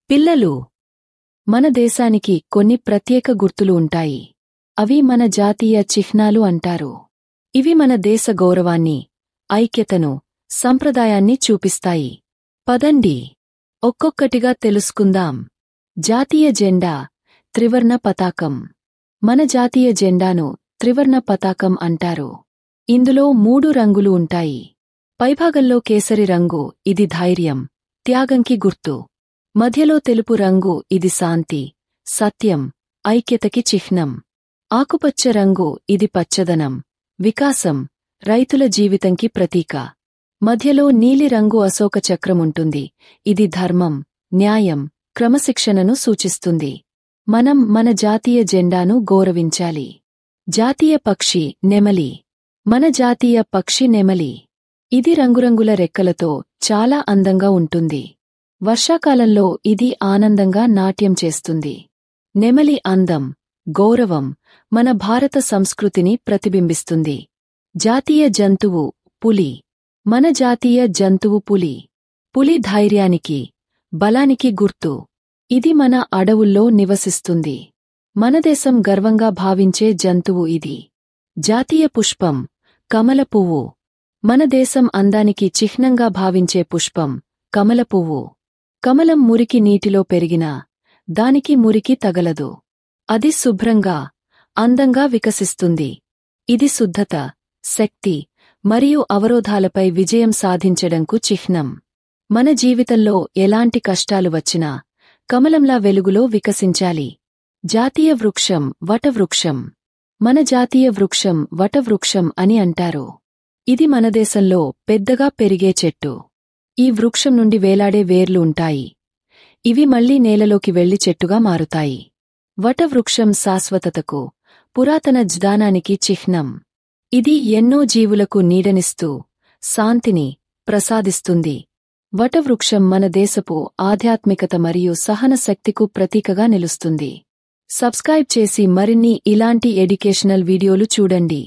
పిల్లలు, మన దేశానికి కొన్ని ప్రత్యేక గుర్తులు ఉంటాయి. అవి మన జాతీయ చిహ్నాలు అంటారు. ఇవి మన దేశ గౌరవాన్ని, ఐక్యతను, సంప్రదాయాన్ని చూపిస్తాయి. పదండి, ఒక్కొక్కటిగా తెలుసుకుందాం. జాతీయ జెండా, త్రివర్ణ పతాకం. మన జాతీయ జెండాను త్రివర్ణ పతాకం అంటారు. ఇందులో 3 రంగులు ఉంటాయి. పైభాగంలో కేసరి రంగు, ఇది ధైర్యం, త్యాగంకి గుర్తు. మధ్యలో తెలుపు రంగు, ఇది శాంతి, సత్యం, ఐక్యతకి చిహ్నం. ఆకుపచ్చ రంగు, ఇది పచ్చదనం, వికాసం, రైతుల జీవితంకి ప్రతీక. మధ్యలో నీలి రంగు అశోక చక్రముంటుంది, ఇది ధర్మం, న్యాయం, క్రమశిక్షణను సూచిస్తుంది. మనం మన జాతీయ జెండాను గౌరవించాలి. జాతీయ పక్షి నెమలి. మన జాతీయ పక్షి నెమలి. ఇది రంగురంగుల రెక్కలతో చాలా అందంగా ఉంటుంది. వర్షాకాలంలో ఇది ఆనందంగా నాట్యం చేస్తుంది. నెమలి అందం, గౌరవం, మన భారత సంస్కృతిని ప్రతిబింబిస్తుంది. జాతీయ జంతువు పులి. మన జాతీయ జంతువు పులి. పులి ధైర్యానికి, బలానికి గుర్తు. ఇది మన అడవుల్లో నివసిస్తుంది. మన దేశం గర్వంగా భావించే జంతువు ఇది. జాతీయ పుష్పం కమల పువ్వు. మన దేశం అందానికి చిహ్నంగా భావించే పుష్పం కమల పువ్వు. కమలం మురికి నీటిలో పెరిగినా దానికి మురికి తగలదు. అది శుభ్రంగా, అందంగా వికసిస్తుంది. ఇది శుద్ధత, శక్తి మరియు అవరోధాలపై విజయం సాధించడంకు చిహ్నం. మన జీవితంలో ఎలాంటి కష్టాలు వచ్చినా కమలంలా వెలుగులో వికసించాలి. జాతీయ వృక్షం వటవృక్షం. మన జాతీయ వృక్షం వటవృక్షం అని అంటారు. ఇది మన దేశంలో పెద్దగా పెరిగే చెట్టు. ఈ వృక్షం నుండి వేలాడే వేర్లు ఉంటాయి. ఇవి మళ్లీ నేలలోకి వెళ్లి చెట్టుగా మారుతాయి. వటవృక్షం శాశ్వతతకు, పురాతన జ్ఞానానికి చిహ్నం. ఇది ఎన్నో జీవులకు నీడనిస్తూ, శాంతిని ప్రసాదిస్తుంది. వటవృక్షం మన దేశపు ఆధ్యాత్మికత మరియు సహన శక్తికు ప్రతీకగా నిలుస్తుంది. సబ్స్క్రైబ్ చేసి మరిన్ని ఇలాంటి ఎడ్యుకేషనల్ వీడియోలు చూడండి.